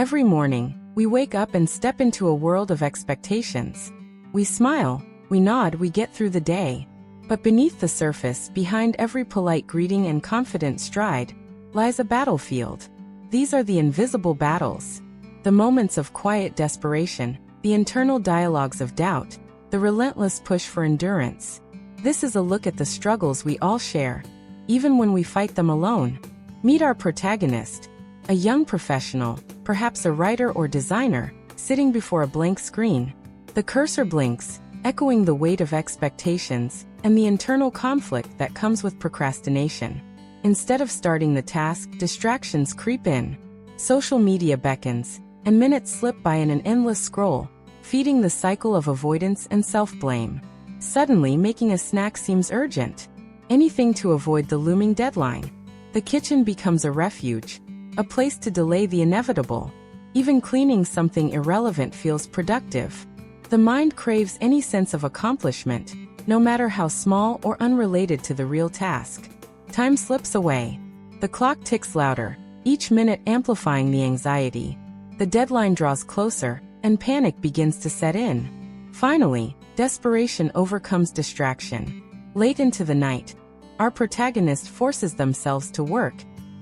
Every morning, we wake up and step into a world of expectations. We smile, we nod, we get through the day. But beneath the surface, behind every polite greeting and confident stride, lies a battlefield. These are the invisible battles. The moments of quiet desperation, the internal dialogues of doubt, the relentless push for endurance. This is a look at the struggles we all share, even when we fight them alone. Meet our protagonist, a young professional, perhaps a writer or designer, sitting before a blank screen. The cursor blinks, echoing the weight of expectations and the internal conflict that comes with procrastination. Instead of starting the task, distractions creep in. Social media beckons, and minutes slip by in an endless scroll, feeding the cycle of avoidance and self-blame. Suddenly, making a snack seems urgent. Anything to avoid the looming deadline. The kitchen becomes a refuge, a place to delay the inevitable. Even cleaning something irrelevant feels productive. The mind craves any sense of accomplishment, no matter how small or unrelated to the real task. Time slips away. The clock ticks louder, each minute amplifying the anxiety. The deadline draws closer, and panic begins to set in. Finally, desperation overcomes distraction. Late into the night, our protagonist forces themselves to work,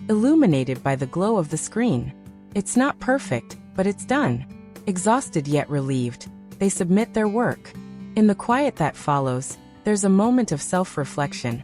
illuminated by the glow of the screen. It's not perfect, but it's done. Exhausted yet relieved, they submit their work. In the quiet that follows, there's a moment of self-reflection,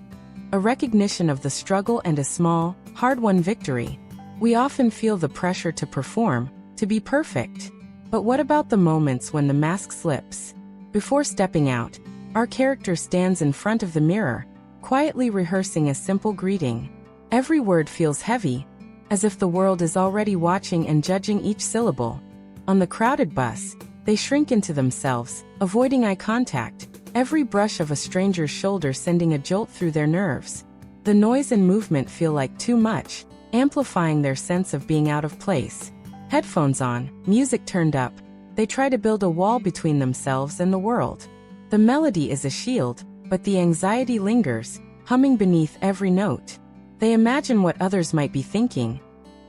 a recognition of the struggle and a small, hard-won victory. We often feel the pressure to perform, to be perfect. But what about the moments when the mask slips? Before stepping out, our character stands in front of the mirror, quietly rehearsing a simple greeting. Every word feels heavy, as if the world is already watching and judging each syllable. On the crowded bus, they shrink into themselves, avoiding eye contact, every brush of a stranger's shoulder sending a jolt through their nerves. The noise and movement feel like too much, amplifying their sense of being out of place. Headphones on, music turned up, they try to build a wall between themselves and the world. The melody is a shield, but the anxiety lingers, humming beneath every note. They imagine what others might be thinking.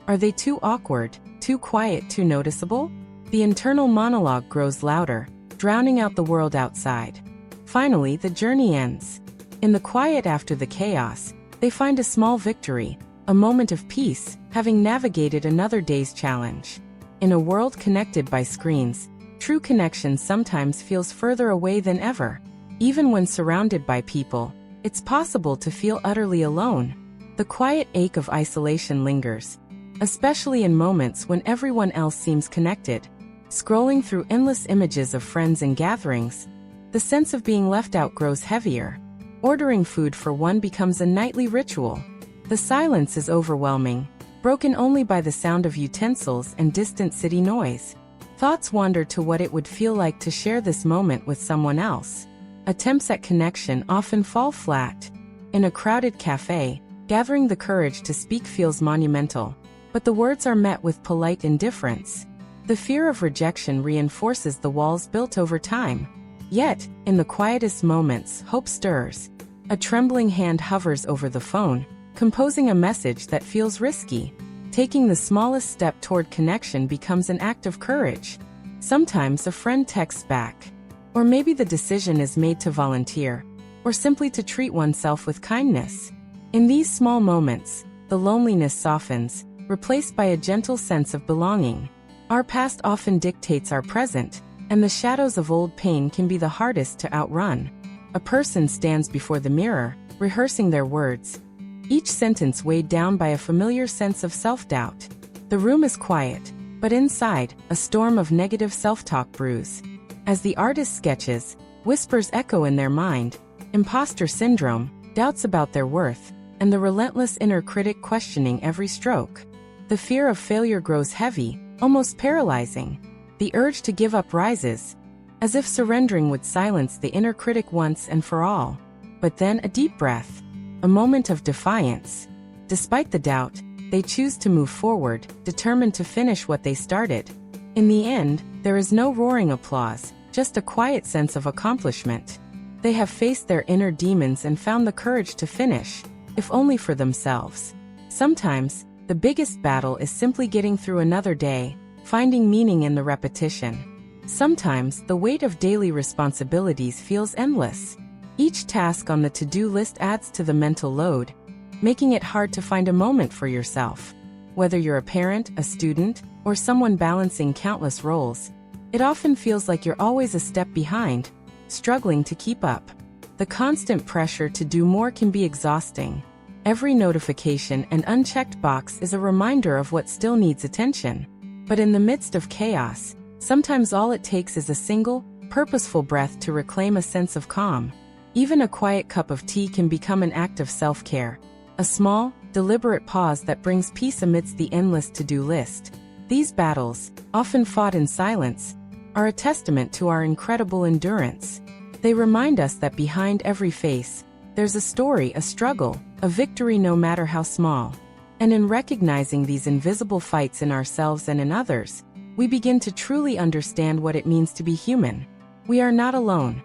Are they too awkward, too quiet, too noticeable? The internal monologue grows louder, drowning out the world outside. Finally, the journey ends. In the quiet after the chaos, they find a small victory, a moment of peace, having navigated another day's challenge. In a world connected by screens, true connection sometimes feels further away than ever. Even when surrounded by people, it's possible to feel utterly alone. The quiet ache of isolation lingers, especially in moments when everyone else seems connected. Scrolling through endless images of friends and gatherings, the sense of being left out grows heavier. Ordering food for one becomes a nightly ritual. The silence is overwhelming, broken only by the sound of utensils and distant city noise. Thoughts wander to what it would feel like to share this moment with someone else. Attempts at connection often fall flat. In a crowded cafe, gathering the courage to speak feels monumental, but the words are met with polite indifference. The fear of rejection reinforces the walls built over time. Yet, in the quietest moments, hope stirs. A trembling hand hovers over the phone, composing a message that feels risky. Taking the smallest step toward connection becomes an act of courage. Sometimes a friend texts back. Or maybe the decision is made to volunteer, or simply to treat oneself with kindness. In these small moments, the loneliness softens, replaced by a gentle sense of belonging. Our past often dictates our present, and the shadows of old pain can be the hardest to outrun. A person stands before the mirror, rehearsing their words, each sentence weighed down by a familiar sense of self-doubt. The room is quiet, but inside, a storm of negative self-talk brews. As the artist sketches, whispers echo in their mind, imposter syndrome, doubts about their worth, and the relentless inner critic questioning every stroke. The fear of failure grows heavy, almost paralyzing. The urge to give up rises, as if surrendering would silence the inner critic once and for all. But then a deep breath, a moment of defiance. Despite the doubt, they choose to move forward, determined to finish what they started. In the end, there is no roaring applause, just a quiet sense of accomplishment. They have faced their inner demons and found the courage to finish, if only for themselves. Sometimes, the biggest battle is simply getting through another day, finding meaning in the repetition. Sometimes, the weight of daily responsibilities feels endless. Each task on the to-do list adds to the mental load, making it hard to find a moment for yourself. Whether you're a parent, a student, or someone balancing countless roles, it often feels like you're always a step behind, struggling to keep up. The constant pressure to do more can be exhausting. Every notification and unchecked box is a reminder of what still needs attention. But in the midst of chaos, sometimes all it takes is a single, purposeful breath to reclaim a sense of calm. Even a quiet cup of tea can become an act of self-care, a small, deliberate pause that brings peace amidst the endless to-do list. These battles, often fought in silence, are a testament to our incredible endurance. They remind us that behind every face, there's a story, a struggle, a victory no matter how small. And in recognizing these invisible fights in ourselves and in others, we begin to truly understand what it means to be human. We are not alone.